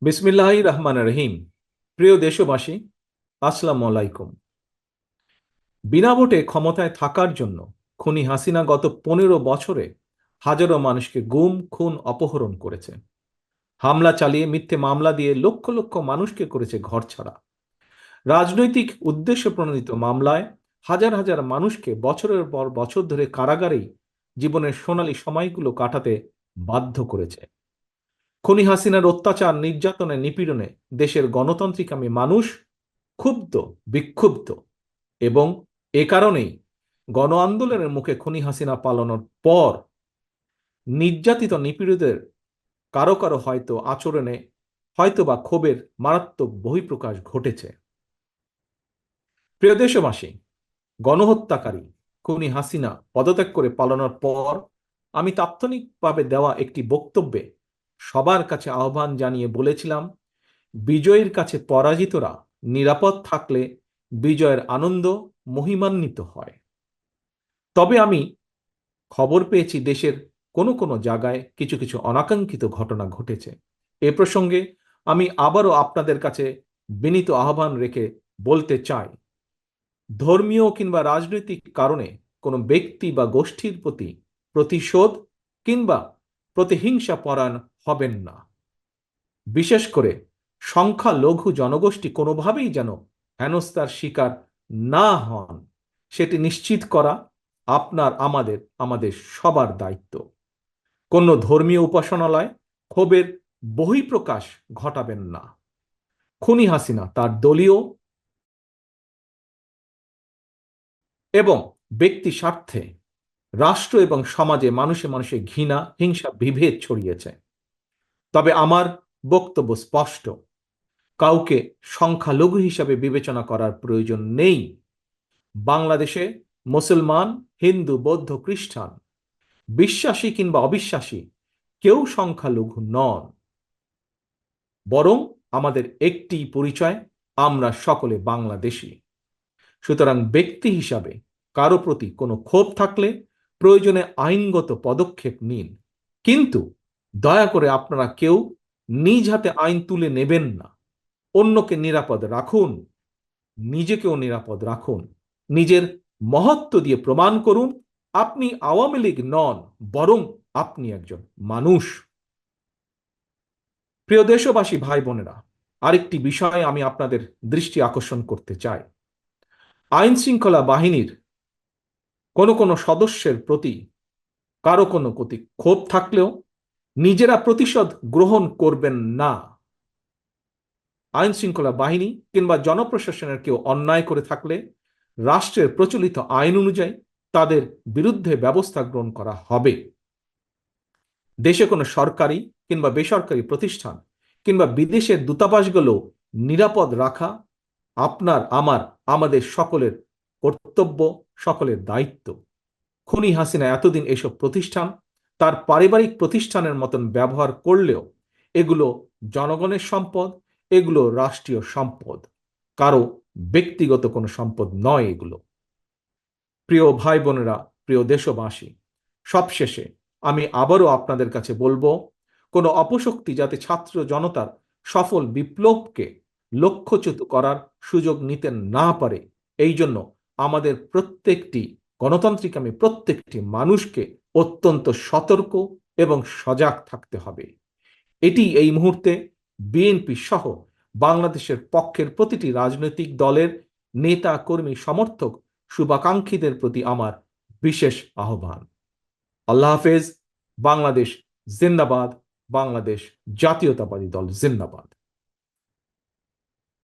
বিসমিল্লাহির রহমানির রহিম। প্রিয় দেশবাসী, আসসালামু আলাইকুম। বিনা ভোটে ক্ষমতায় থাকার জন্য খুনি হাসিনা গত 15 বছরে হাজারো মানুষকে গুম, খুন, অপহরণ করেছে। হামলা চালিয়ে মিথ্যে মামলা দিয়ে লক্ষ লক্ষ মানুষকে করেছে ঘরছাড়া। রাজনৈতিক উদ্দেশ্য প্রণোদিত মামলায় হাজার হাজার মানুষকে বছরের পর বছর ধরে কারাগারেই জীবনের সোনালী সময়গুলো কাটাতে বাধ্য করেছে। খুনি হাসিনার অত্যাচার, নির্যাতনে, নিপীড়নে দেশের গণতান্ত্রিকামী মানুষ ক্ষুব্ধ, বিক্ষুব্ধ এবং এ কারণেই গণ আন্দোলনের মুখে খুনি হাসিনা পালানোর পর নির্যাতিত নিপীড়িতদের কারো কারো হয়তো আচরণে হয়তো বা ক্ষোভের মারাত্মক বহিঃপ্রকাশ ঘটেছে। প্রিয় দেশবাসী, গণহত্যাকারী খুনি হাসিনা পদত্যাগ করে পালানোর পর আমি তাৎক্ষণিকভাবে দেওয়া একটি বক্তব্যে সবার কাছে আহ্বান জানিয়ে বলেছিলাম, বিজয়ের কাছে পরাজিতরা নিরাপদ থাকলে বিজয়ের আনন্দ মহিমান্বিত হয়। তবে আমি খবর পেয়েছি দেশের কোনো কোনো জায়গায় কিছু কিছু অনাকাঙ্ক্ষিত ঘটনা ঘটেছে। এ প্রসঙ্গে আমি আবারও আপনাদের কাছে বিনীত আহ্বান রেখে বলতে চাই, ধর্মীয় কিংবা রাজনৈতিক কারণে কোনো ব্যক্তি বা গোষ্ঠীর প্রতি প্রতিশোধ কিংবা প্রতিহিংসা পরায়ণ হবেন না। বিশেষ করে সংখ্যালঘু জনগোষ্ঠী কোনোভাবেই যেন হেনস্থার শিকার না হন, সেটি নিশ্চিত করা আপনার, আমাদের সবার দায়িত্ব। কোনো ধর্মীয় উপাসনালয় ক্ষোভের বহিঃপ্রকাশ ঘটাবেন না। খুনি হাসিনা তার দলীয় এবং ব্যক্তি স্বার্থে রাষ্ট্র এবং সমাজে মানুষে মানুষে ঘৃণা, হিংসা, বিভেদ ছড়িয়েছে। তবে আমার বক্তব্য স্পষ্ট, কাউকে সংখ্যালঘু হিসাবে বিবেচনা করার প্রয়োজন নেই। বাংলাদেশে মুসলমান, হিন্দু, বৌদ্ধ, খ্রিস্টান, বিশ্বাসী কিংবা অবিশ্বাসী কেউ সংখ্যালঘু নন। বরং আমাদের একটি পরিচয়, আমরা সকলে বাংলাদেশী। সুতরাং ব্যক্তি হিসাবে কারো প্রতি কোনো ক্ষোভ থাকলে প্রয়োজনে আইনগত পদক্ষেপ নিন, কিন্তু দয়া করে আপনারা কেউ নিজ হাতে আইন তুলে নেবেন না। অন্যকে নিরাপদ রাখুন, নিজেকেও নিরাপদ রাখুন। নিজের মহত্ব দিয়ে প্রমাণ করুন আপনি আওয়ামী লীগ নন, বরং আপনি একজন মানুষ। প্রিয় দেশবাসী, ভাই বোনেরা, আরেকটি বিষয়ে আমি আপনাদের দৃষ্টি আকর্ষণ করতে চাই। আইন শৃঙ্খলা বাহিনীর কোনো কোনো সদস্যের প্রতি কারো কোনো প্রতি ক্ষোভ থাকলেও নিজেরা প্রতিশোধ গ্রহণ করবেন না। আইন শৃঙ্খলা বাহিনী কিংবা জনপ্রশাসনের কেউ অন্যায় করে থাকলে রাষ্ট্রের প্রচলিত আইন অনুযায়ী তাদের বিরুদ্ধে ব্যবস্থা গ্রহণ করা হবে। দেশে কোনো সরকারি কিংবা বেসরকারি প্রতিষ্ঠান কিংবা বিদেশের দূতাবাসগুলো নিরাপদ রাখা আপনার, আমাদের সকলের কর্তব্য, সকলের দায়িত্ব। খুনি হাসিনা এতদিন এসব প্রতিষ্ঠান তার পারিবারিক প্রতিষ্ঠানের মতন ব্যবহার করলেও এগুলো জনগণের সম্পদ, এগুলো রাষ্ট্রীয় সম্পদ, কারো ব্যক্তিগত কোনো সম্পদ নয় এগুলো। প্রিয় ভাই বোনেরা, প্রিয় দেশবাসী, সবশেষে আমি আবারও আপনাদের কাছে বলবো, কোনো অপশক্তি যাতে ছাত্র জনতার সফল বিপ্লবকে লক্ষ্যচ্যুত করার সুযোগ নিতে না পারে, এই জন্য আমাদের প্রত্যেকটি গণতান্ত্রিকামী প্রত্যেকটি মানুষকে অত্যন্ত সতর্ক এবং সজাগ থাকতে হবে। এটি এই মুহূর্তে বিএনপি সহ বাংলাদেশের পক্ষের প্রতিটি রাজনৈতিক দলের নেতা, কর্মী, সমর্থক, শুভাকাঙ্ক্ষীদের প্রতি আমার বিশেষ আহ্বান। আল্লাহ হাফেজ। বাংলাদেশ জিন্দাবাদ। বাংলাদেশ জাতীয়তাবাদী দল জিন্দাবাদ।